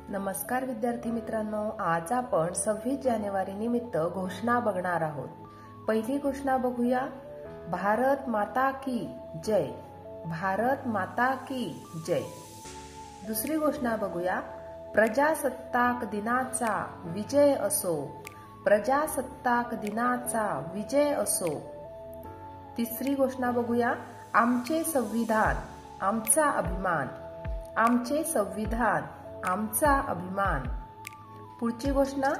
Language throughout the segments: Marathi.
नमस्कार विद्यार्थी मित्रांनो, आज आपण 26 जानेवारी निमित्त घोषणा बघणार आहोत। पहिली घोषणा बघूया, भारत माता की जय। भारत माता की जय। दुसरी घोषणा बघूया, प्रजासत्ताक दिनाचा विजय असो। प्रजासत्ताक दिनाचा विजय असो। तिसरी घोषणा बघूया, आमचे संविधान आमचा अभिमान। आमचे संविधान आमचा अभिमान। पुढची घोषणा,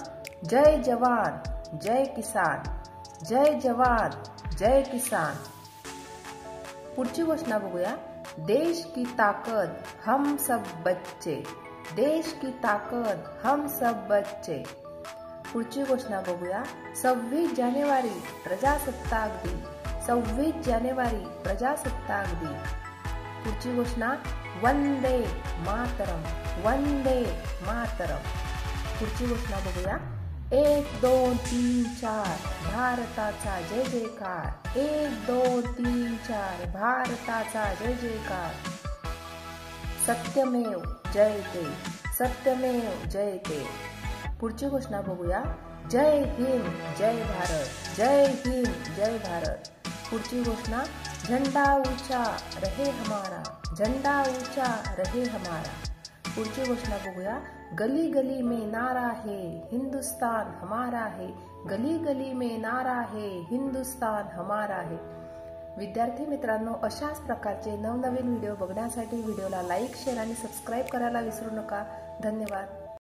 जय जवान जय किसान। जय जवान जय किसान। पुढची घोषणा बघूया, देश की ताकत हम सब बच्चे। देश की ताकत हम सब बच्चे। पुढची घोषणा बघूया, 26 जानेवारी प्रजासत्ताक दिन। 26 जानेवारी प्रजासत्ताक दिन। पुढची घोषणा, वंदे मातरम। वंदे मातरम। पुढची घोषणा बघूया, 1 2 3 4 भारताचा जय जयकार। 1 2 3 4 भारताचा जय जयकार। सत्यमेव जयते। सत्यमेव जयते। पुढची घोषणा बघूया, जय हिंद जय भारत। जय हिंद जय भारत। पुढची घोषणा, झंडा ऊंचा रहे हमारा। झंडा ऊंचा रहे हमारा। पुढची घोषणा बघूया, गली गली में नारा है हिंदुस्तान हमारा है। गली गली में नारा है हिंदुस्तान हमारा है। विद्यार्थी मित्रांनो, अशाच प्रकारचे नवनवीन व्हिडिओ बघण्यासाठी व्हिडिओला लाईक, शेअर आणि सबस्क्राईब करायला विसरू नका। धन्यवाद।